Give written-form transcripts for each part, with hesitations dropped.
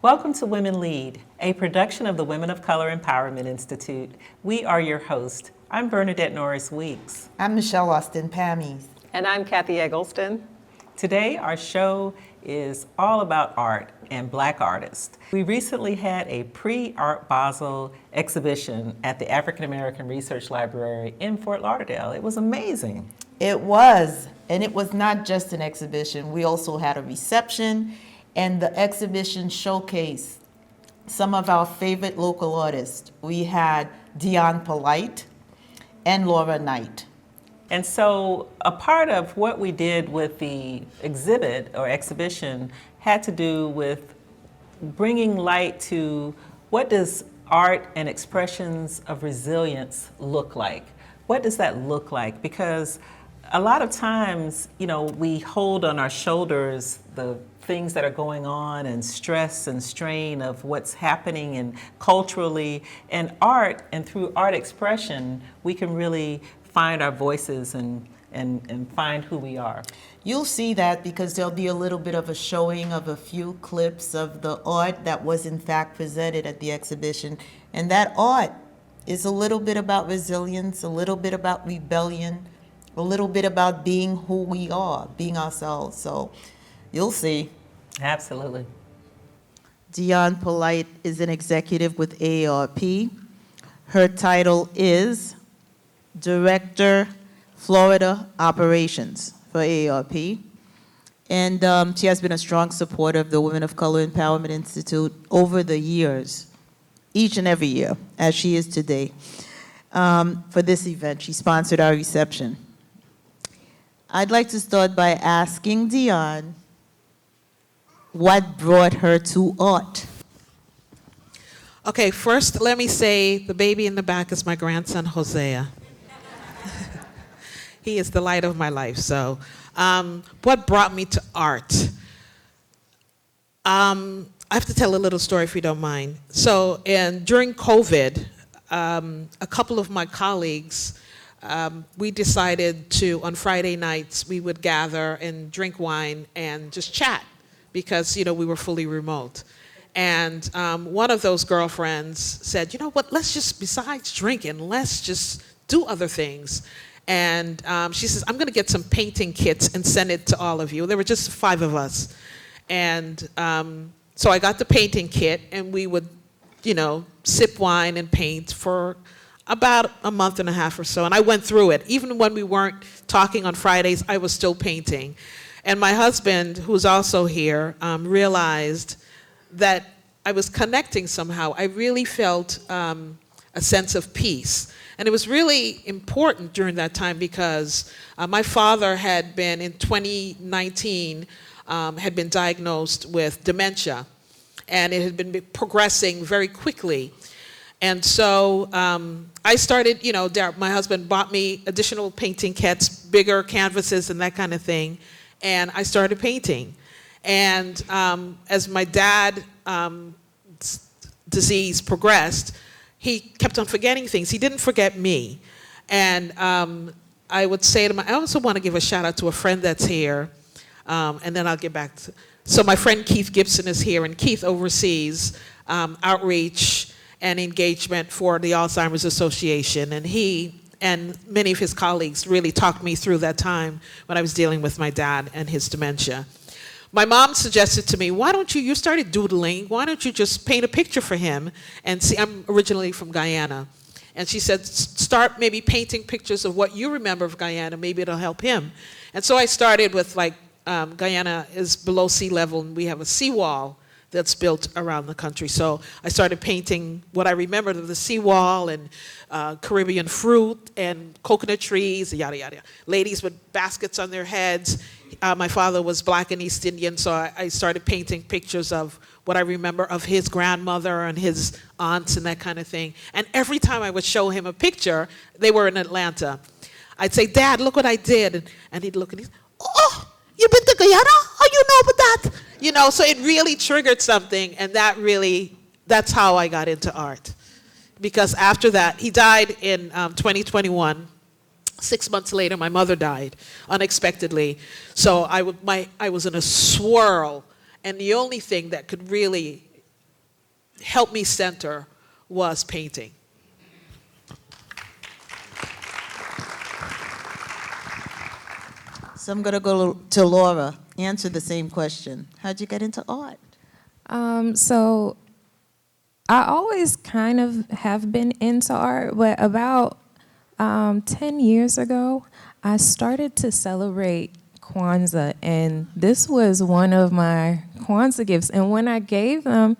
Welcome to Women Lead, a production of the Women of Color Empowerment Institute. We are your host. I'm Bernadette Norris-Weeks. I'm Michelle Austin Pammies. And I'm Kathy Eggleston. Today, our show is all about art and Black artists. We recently had a pre-Art Basel exhibition at the African American Research Library in Fort Lauderdale. It was amazing. It was, and it was not just an exhibition. We also had a reception, and the exhibition showcased some of our favorite local artists. We had Dionne and Laura Knight. And so a part of what we did with the exhibit or exhibition had to do with bringing light to what does art and expressions of resilience look like? What does that look like? Because a lot of times, we hold on our shoulders the things that are going on and stress and strain of what's happening and culturally, and art, and through art expression, we can really find our voices and find who we are. You'll see that because there'll be a little bit of a showing of a few clips of the art that was in fact presented at the exhibition. And that art is a little bit about resilience, a little bit about rebellion, a little bit about being who we are, being ourselves. So you'll see. Absolutely. Dionne Polite is an executive with AARP. Her title is Director, Florida Operations for AARP. And she has been a strong supporter of the Women of Color Empowerment Institute over the years, each and every year, as she is today. For this event, she sponsored our reception. I'd like to start by asking Dionne what brought her to art. Okay, first let me say the baby in the back is my grandson, Hosea. He is the light of my life. So what brought me to art? I have to tell a little story if you don't mind. So during COVID, a couple of my colleagues, we decided to, on Friday nights, we would gather and drink wine and just chat because, we were fully remote. And one of those girlfriends said, you know what, let's just, besides drinking, let's just do other things. And she says, I'm going to get some painting kits and send it to all of you. There were just 5 of us. And so I got the painting kit, and we would, sip wine and paint for about a month and a half or so. And I went through it. Even when we weren't talking on Fridays, I was still painting. And my husband, who's also here, realized that I was connecting somehow. I really felt a sense of peace. And it was really important during that time because my father had been, in 2019, had been diagnosed with dementia. And it had been progressing very quickly. And so I started, my husband bought me additional painting kits, bigger canvases and that kind of thing. And I started painting. And as my dad's disease progressed, he kept on forgetting things. He didn't forget me. And I would say to I also want to give a shout out to a friend that's here, and then I'll get back to, so my friend Keith Gibson is here, and Keith oversees outreach and engagement for the Alzheimer's Association. And he and many of his colleagues really talked me through that time when I was dealing with my dad and his dementia. My mom suggested to me, why don't you started doodling, why don't you just paint a picture for him? And see, I'm originally from Guyana. And she said, start maybe painting pictures of what you remember of Guyana, maybe it'll help him. And so I started with Guyana is below sea level, and we have a seawall that's built around the country. So I started painting what I remembered of the seawall and Caribbean fruit and coconut trees, yada, yada, yada. Ladies with baskets on their heads. My father was Black and East Indian, so I started painting pictures of what I remember of his grandmother and his aunts and that kind of thing. And every time I would show him a picture, they were in Atlanta. I'd say, Dad, look what I did. And he'd look and he'd say, oh, you been to Guyana? How you know about that? So it really triggered something, and that's how I got into art. Because after that, he died in 2021. 6 months later, my mother died unexpectedly. So I was in a swirl, and the only thing that could really helped me center was painting. So I'm going to go to Laura. Answer the same question. How'd you get into art? So I always kind of have been into art, but about 10 years ago, I started to celebrate Kwanzaa, and this was one of my Kwanzaa gifts. And when I gave them,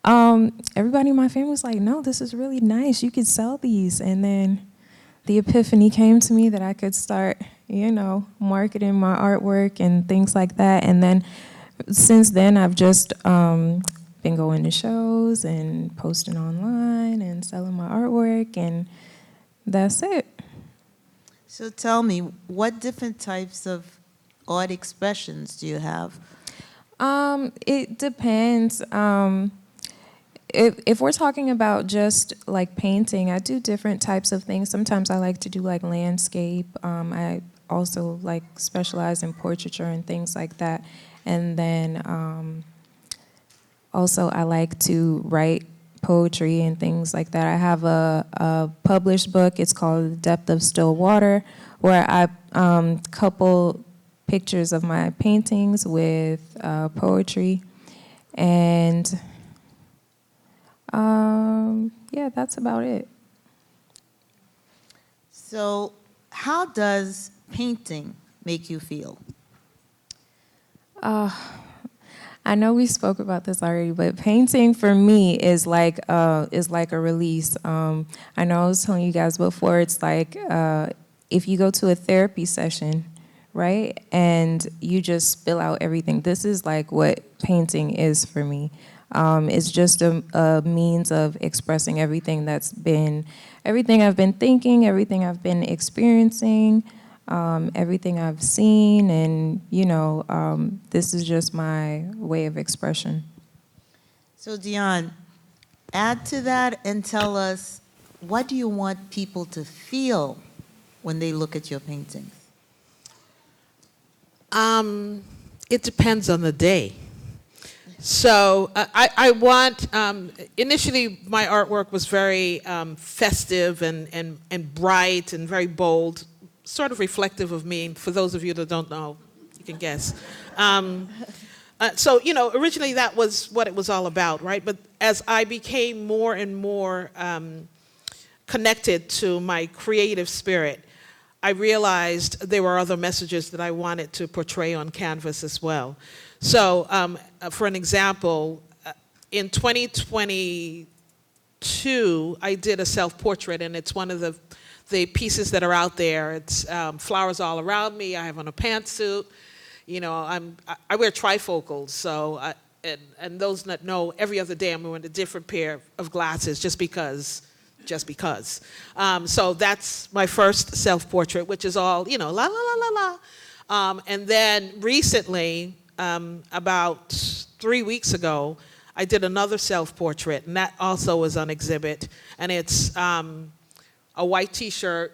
everybody in my family was like, no, this is really nice. You could sell these. And then the epiphany came to me that I could start, marketing my artwork and things like that. And then since then, I've just been going to shows and posting online and selling my artwork, and that's it. So tell me, what different types of art expressions do you have? It depends. If we're talking about just like painting, I do different types of things. Sometimes I like to do like landscape. I also like specialize in portraiture and things like that. And then also I like to write poetry and things like that. I have a published book. It's called The Depth of Still Water, where I couple pictures of my paintings with poetry. And yeah, that's about it. So how does painting make you feel? I know we spoke about this already, but painting for me is like a release. I know I was telling you guys before, it's like if you go to a therapy session, right, and you just spill out everything. This is like what painting is for me. It's just a means of expressing everything I've been thinking, everything I've been experiencing, everything I've seen, and this is just my way of expression. So Dionne, add to that and tell us, what do you want people to feel when they look at your paintings? It depends on the day. So I want, initially my artwork was very festive and bright and very bold, sort of reflective of me. For those of you that don't know, you can guess. So, originally that was what it was all about, right? But as I became more and more connected to my creative spirit, I realized there were other messages that I wanted to portray on canvas as well. So, for an example, in 2022, I did a self-portrait, and it's one of the pieces that are out there. It's flowers all around me. I have on a pantsuit. I wear trifocals, so and those that know, every other day I'm wearing a different pair of glasses just because. So that's my first self-portrait, which is all, la, la, la, la, la. And then recently, about 3 weeks ago, I did another self-portrait, and that also was on exhibit. And it's a white T-shirt,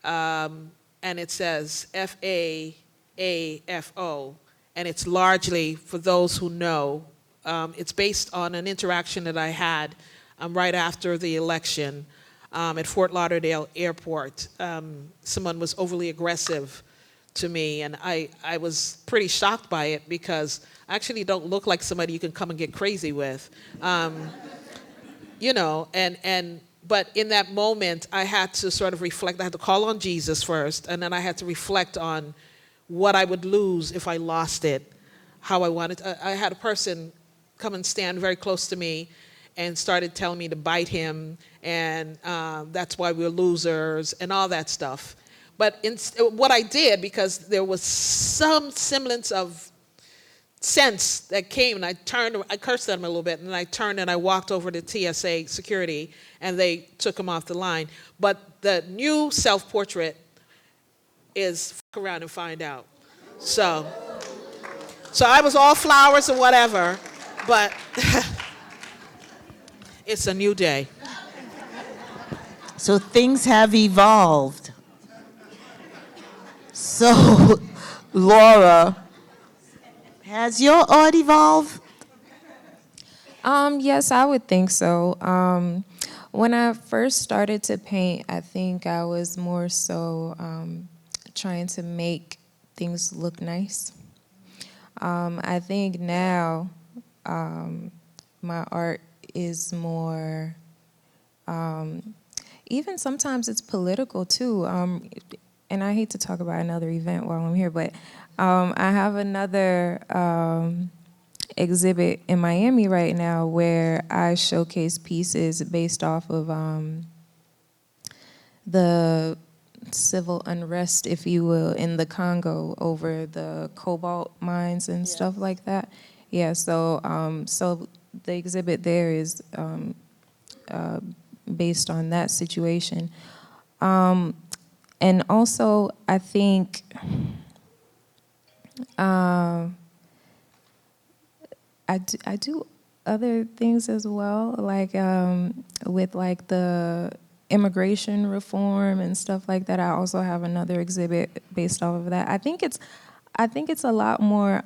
and it says FAAFO, and it's largely, for those who know, it's based on an interaction that I had right after the election at Fort Lauderdale Airport. Someone was overly aggressive to me, and I was pretty shocked by it because I actually don't look like somebody you can come and get crazy with. But in that moment, I had to sort of reflect. I had to call on Jesus first, and then I had to reflect on what I would lose if I lost it, how I wanted. I had a person come and stand very close to me and started telling me to bite him, and that's why we're losers, and all that stuff. But what I did, because there was some semblance of sense that came, and I cursed at him a little bit, and I turned and I walked over to TSA security, and they took him off the line. But the new self-portrait is fuck around and find out. So I was all flowers and whatever, but it's a new day. So things have evolved. So, Laura, has your art evolved? Yes, I would think so. When I first started to paint, I think I was more so trying to make things look nice. I think now my art is more, even sometimes it's political too. And I hate to talk about another event while I'm here, but I have another exhibit in Miami right now where I showcase pieces based off of the civil unrest, if you will, in the Congo over the cobalt mines and stuff like that. Yeah, so the exhibit there is based on that situation. And also, I think I do other things as well, like with like the immigration reform and stuff like that. I also have another exhibit based off of that. I think it's a lot more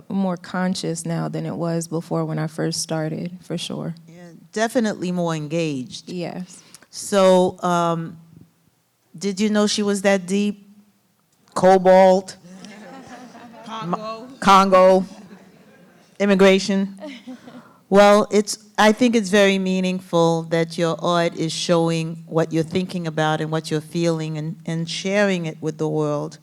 more conscious now than it was before when I first started, for sure. Yeah, definitely more engaged. Yes. So, did you know she was that deep? Cobalt, Congo, immigration. Well, I think it's very meaningful that your art is showing what you're thinking about and what you're feeling and sharing it with the world.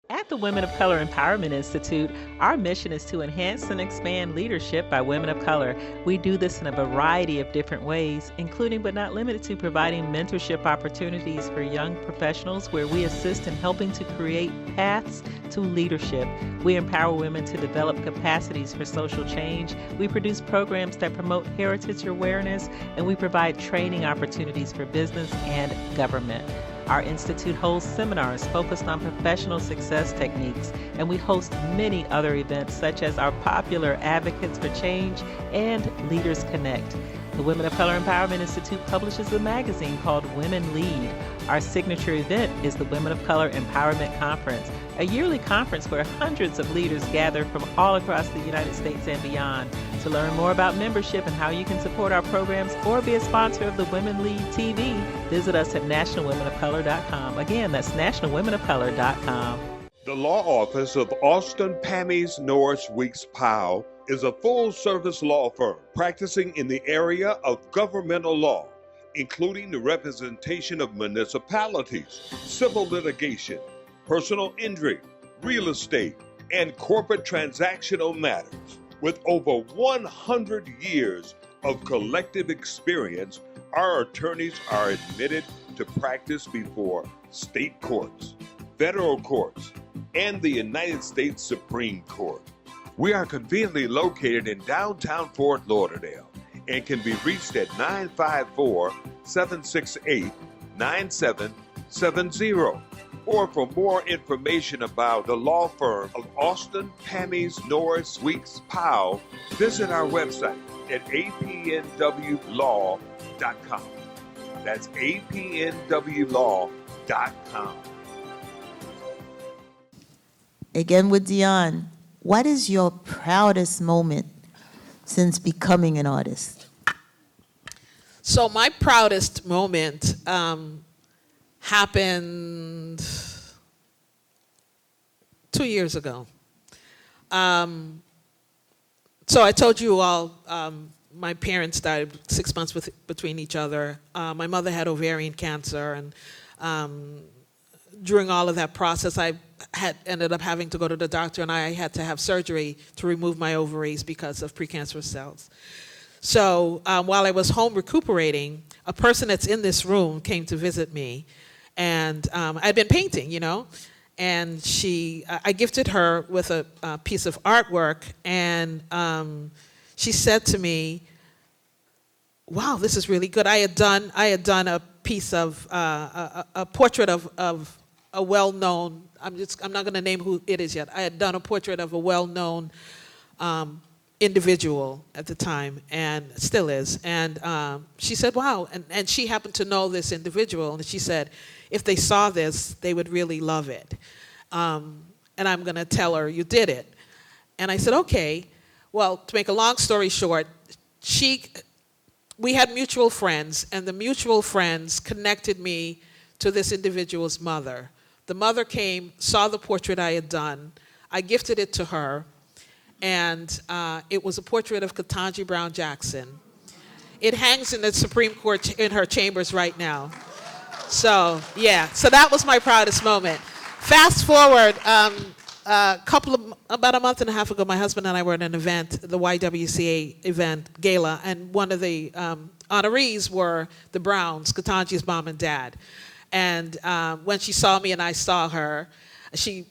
At the Women of Color Empowerment Institute, our mission is to enhance and expand leadership by women of color. We do this in a variety of different ways, including but not limited to providing mentorship opportunities for young professionals where we assist in helping to create paths to leadership. We empower women to develop capacities for social change. We produce programs that promote heritage awareness, and we provide training opportunities for business and government. Our institute holds seminars focused on professional success techniques, and we host many other events such as our popular Advocates for Change and Leaders Connect. The Women of Color Empowerment Institute publishes a magazine called Women Lead. Our signature event is the Women of Color Empowerment Conference, a yearly conference where hundreds of leaders gather from all across the United States and beyond. To learn more about membership and how you can support our programs or be a sponsor of the Women Lead TV, visit us at nationalwomenofcolor.com. Again, that's nationalwomenofcolor.com. The law office of Austin Pammy's Norris-Weeks Powell is a full-service law firm practicing in the area of governmental law, including the representation of municipalities, civil litigation, personal injury, real estate, and corporate transactional matters. With over 100 years of collective experience, our attorneys are admitted to practice before state courts, federal courts, and the United States Supreme Court. We are conveniently located in downtown Fort Lauderdale and can be reached at 954-768-9770. Or for more information about the law firm of Austin Pammy's Norris-Weeks Powell, visit our website at apnwlaw.com. That's apnwlaw.com. Again with Dionne, what is your proudest moment since becoming an artist? So my proudest moment happened 2 years ago. So I told you all, my parents died 6 months between each other. My mother had ovarian cancer, and during all of that process, I had ended up having to go to the doctor, and I had to have surgery to remove my ovaries because of precancerous cells. So while I was home recuperating, a person that's in this room came to visit me, and I'd been painting, you know, and I gifted her with a piece of artwork, and she said to me, "Wow, this is really good." I had done a piece of a portrait of a well-known. I'm not going to name who it is yet. I had done a portrait of a well-known individual at the time, and still is. And she said, "Wow," and she happened to know this individual, and she said, if they saw this, they would really love it. And I'm going to tell her, you did it. And I said, okay. Well, to make a long story short, we had mutual friends, and the mutual friends connected me to this individual's mother. The mother came, saw the portrait I had done. I gifted it to her, and it was a portrait of Ketanji Brown Jackson. It hangs in the Supreme Court in her chambers right now. So, yeah, so that was my proudest moment. Fast forward, about a month and a half ago, my husband and I were at an event, the YWCA event, gala, and one of the honorees were the Browns, Ketanji's mom and dad. And when she saw me and I saw her, she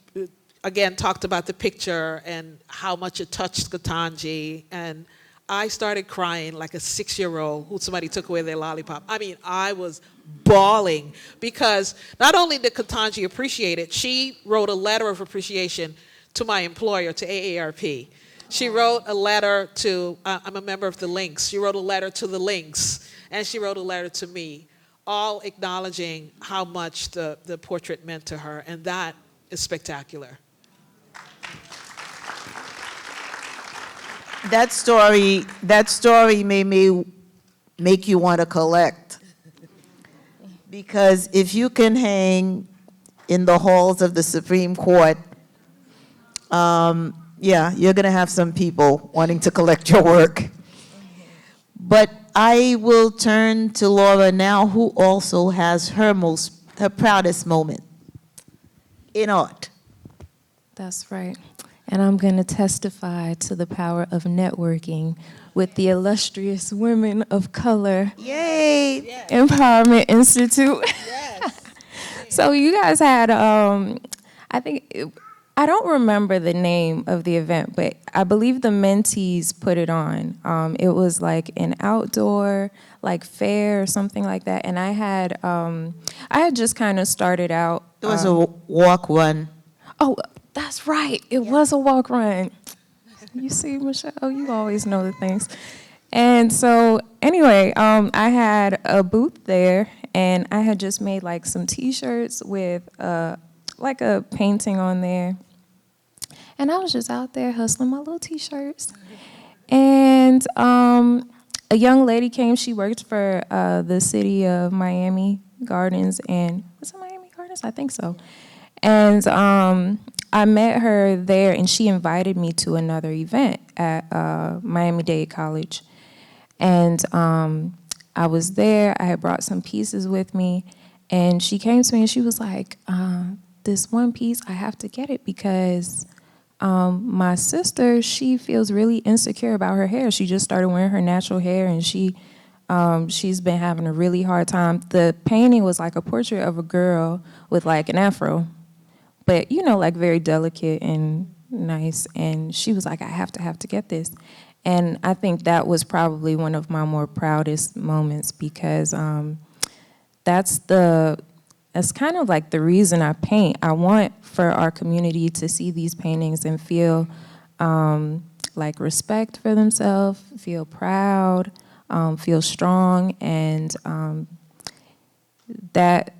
again talked about the picture and how much it touched Ketanji, and I started crying like a 6-year-old who somebody took away their lollipop. I mean, I was bawling because not only did Ketanji appreciate it, she wrote a letter of appreciation to my employer, to AARP. She wrote a letter to, I'm a member of the Links, she wrote a letter to the Links, and she wrote a letter to me, all acknowledging how much the portrait meant to her, and that is spectacular. That story made me make you want to collect. Because if you can hang in the halls of the Supreme Court, yeah, you're going to have some people wanting to collect your work. But I will turn to Laura now, who also has her proudest moment in art. That's right. And I'm going to testify to the power of networking with the illustrious Women of Color Yay! Empowerment Institute. Yes. So you guys had, I don't remember the name of the event, but I believe the mentees put it on. It was like an outdoor, like fair or something like that. And I had just kind of started out. It was a walk run. Oh, that's right. It was a walk run. You see, Michelle, you always know the things. And so anyway, I had a booth there, and I had just made like some T-shirts with like a painting on there. And I was just out there hustling my little T-shirts. And a young lady came. She worked for the city of Miami Gardens. And was it Miami Gardens? I think so. And I met her there, and she invited me to another event at Miami-Dade College. And I was there. I had brought some pieces with me. And she came to me, and she was like, this one piece, I have to get it because my sister, she feels really insecure about her hair. She just started wearing her natural hair, and she's been having a really hard time. The painting was like a portrait of a girl with like an afro, but like very delicate and nice. And she was like, I have to get this. And I think that was probably one of my more proudest moments because that's kind of like the reason I paint. I want for our community to see these paintings and feel like respect for themselves, feel proud, feel strong, and that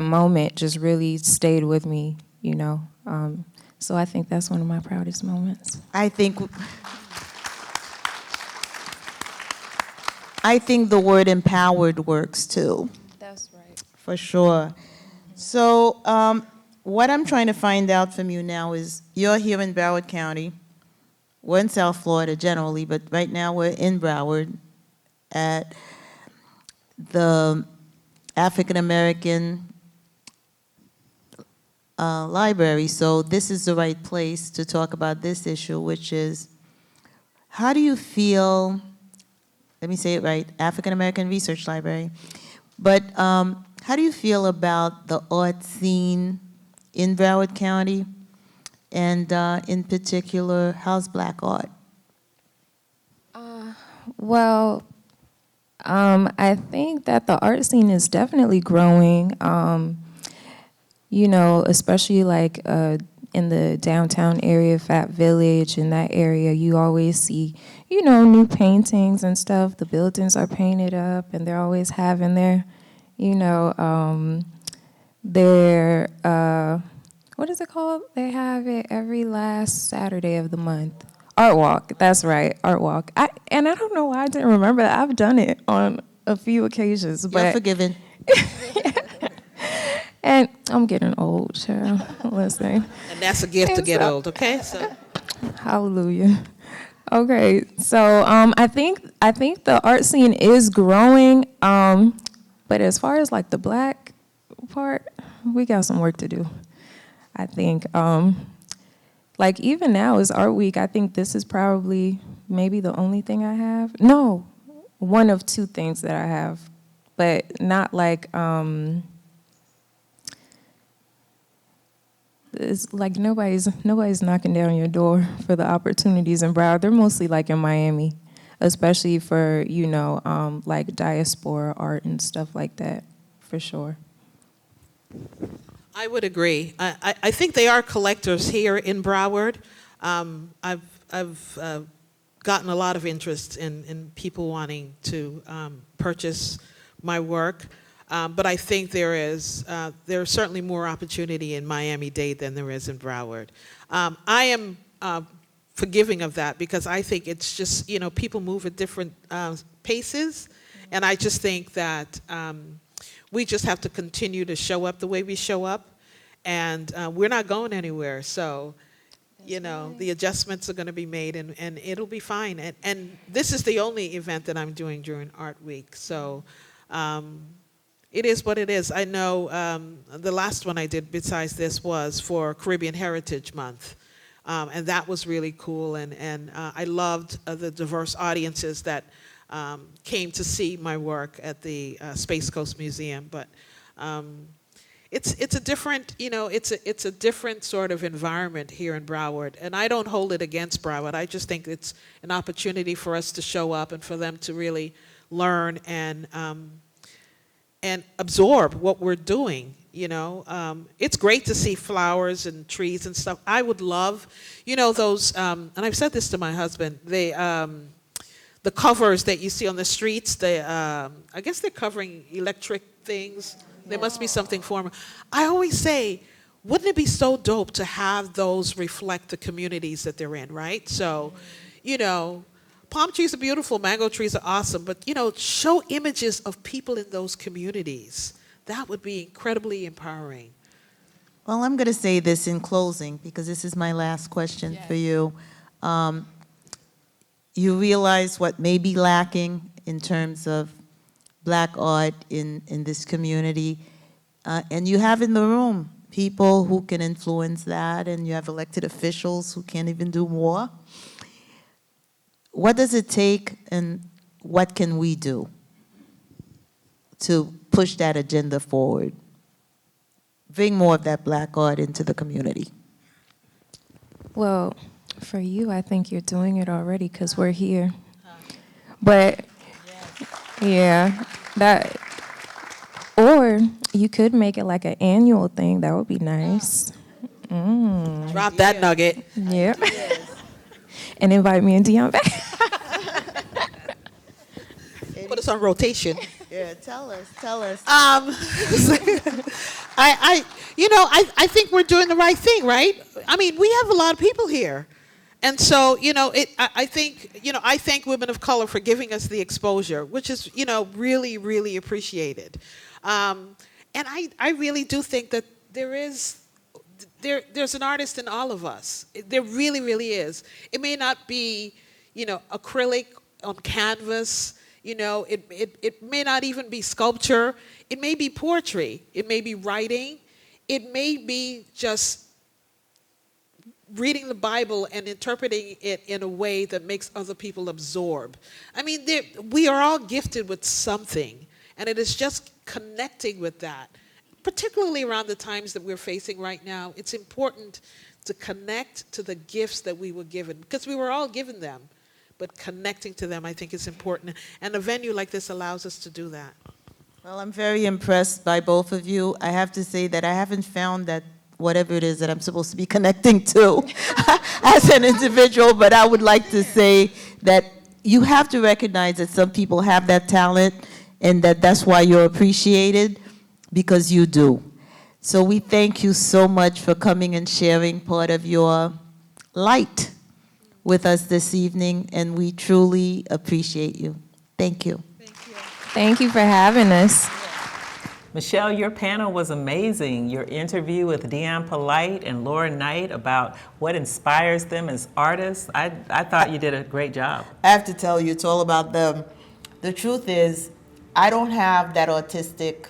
moment just really stayed with me, So I think that's one of my proudest moments. I think the word empowered works too. That's right. For sure. So what I'm trying to find out from you now is you're here in Broward County. We're in South Florida generally, but right now we're in Broward at the African American library. So this is the right place to talk about this issue, which is how do you feel, let me say it right, African American Research Library, but how do you feel about the art scene in Broward County, and in particular, how's Black art? Well, I think that the art scene is definitely growing, especially like in the downtown area, Fat Village, in that area, you always see, new paintings and stuff. The buildings are painted up, and they're always having their, what is it called? They have it every last Saturday of the month. Art walk, that's right, art walk. And I don't know why I didn't remember that. I've done it on a few occasions, You're but forgiven. and I'm getting old, child. Listen, And that's a gift to And get so- old, okay? So hallelujah. Okay, so I think the art scene is growing, but as far as like the Black part, we got some work to do. I think, like even now is Art Week. I think this is probably maybe the only thing I have. No, one of two things that I have, but not like. It's like nobody's knocking down your door for the opportunities in Broward. They're mostly like in Miami, especially for like diaspora art and stuff like that, for sure. I would agree. I think they are collectors here in Broward. I've gotten a lot of interest in people wanting to purchase my work. But I think there's certainly more opportunity in Miami-Dade than there is in Broward. I am forgiving of that because I think it's just, people move at different paces. And I just think that we just have to continue to show up the way we show up. And we're not going anywhere. So, the adjustments are going to be made and it'll be fine. And this is the only event that I'm doing during Art Week. So, it is what it is. I know the last one I did besides this was for Caribbean Heritage Month. And that was really cool. And I loved the diverse audiences that came to see my work at the Space Coast Museum. But it's a different, it's a different sort of environment here in Broward. And I don't hold it against Broward. I just think it's an opportunity for us to show up and for them to really learn and absorb what we're doing, It's great to see flowers and trees and stuff. I would love, those, and I've said this to my husband, the covers that you see on the streets, I guess they're covering electric things. There must be something for them. I always say, wouldn't it be so dope to have those reflect the communities that they're in, right? So, palm trees are beautiful, mango trees are awesome, but show images of people in those communities. That would be incredibly empowering. Well, I'm going to say this in closing because this is my last question for you. You realize what may be lacking in terms of Black art in this community, and you have in the room people who can influence that, and you have elected officials who can't even do more. What does it take, and what can we do to push that agenda forward? Bring more of that Black art into the community. Well, for you, I think you're doing it already because we're here. But yeah, or you could make it like an annual thing. That would be nice. Drop that nugget. Yep. And invite me and Dionne back. Put us on rotation. Yeah, tell us. I think we're doing the right thing, right? I mean, we have a lot of people here. And so, I thank women of color for giving us the exposure, which is, really, really appreciated. And I really do think that there's an artist in all of us. There really, really is. It may not be, acrylic on canvas. It may not even be sculpture. It may be poetry. It may be writing. It may be just reading the Bible and interpreting it in a way that makes other people absorb. I mean, we are all gifted with something, and it is just connecting with that. Particularly around the times that we're facing right now, it's important to connect to the gifts that we were given, because we were all given them, but connecting to them I think is important, and a venue like this allows us to do that. Well, I'm very impressed by both of you. I have to say that I haven't found that whatever it is that I'm supposed to be connecting to as an individual, but I would like to say that you have to recognize that some people have that talent and that's why you're appreciated, because you do. So we thank you so much for coming and sharing part of your light with us this evening, and we truly appreciate you. Thank you. Thank you for having us. Michelle, your panel was amazing. Your interview with Dionne Polite and Laura Knight about what inspires them as artists, I thought you did a great job. I have to tell you, it's all about them. The truth is, I don't have that autistic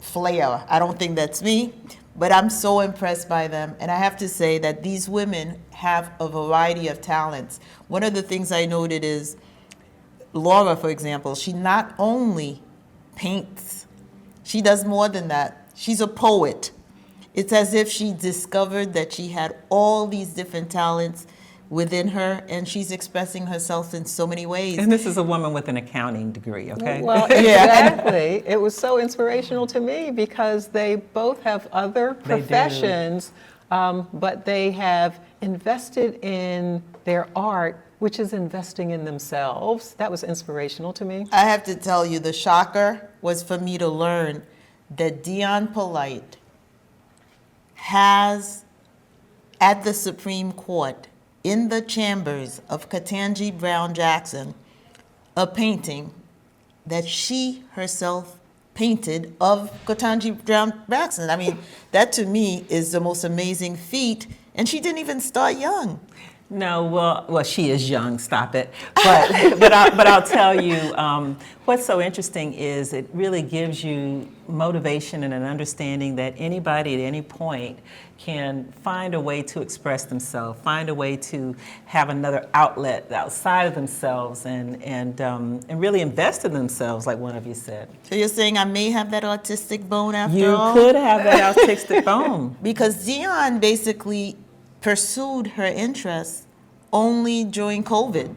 flair. I don't think that's me, but I'm so impressed by them. And I have to say that these women have a variety of talents. One of the things I noted is Laura, for example, she not only paints, she does more than that. She's a poet. It's as if she discovered that she had all these different talents within her, and she's expressing herself in so many ways. And this is a woman with an accounting degree, okay? Well, exactly. It was so inspirational to me because they both have other They do. professions, but they have invested in their art, which is investing in themselves. That was inspirational to me. I have to tell you, the shocker was for me to learn that Dionne Polite has, at the Supreme Court, in the chambers of Ketanji Brown Jackson, a painting that she herself painted of Ketanji Brown Jackson. I mean, that to me is the most amazing feat, and she didn't even start young. No, well, she is young. Stop it. But I'll tell you, what's so interesting is it really gives you motivation and an understanding that anybody at any point can find a way to express themselves, find a way to have another outlet outside of themselves, and really invest in themselves, like one of you said. So you're saying I may have that autistic bone after You all? could have that autistic bone. Because Dionne basically pursued her interests only during COVID.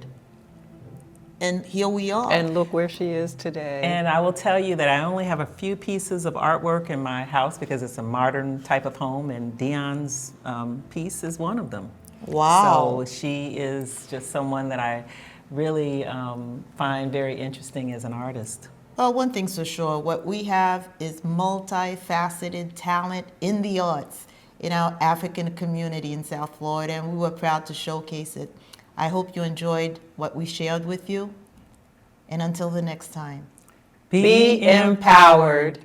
And here we are. And look where she is today. And I will tell you that I only have a few pieces of artwork in my house because it's a modern type of home, and Dionne's piece is one of them. Wow. So she is just someone that I really find very interesting as an artist. Well, one thing's for sure, what we have is multifaceted talent in the arts in our African community in South Florida, and we were proud to showcase it. I hope you enjoyed what we shared with you, and until the next time. Be empowered.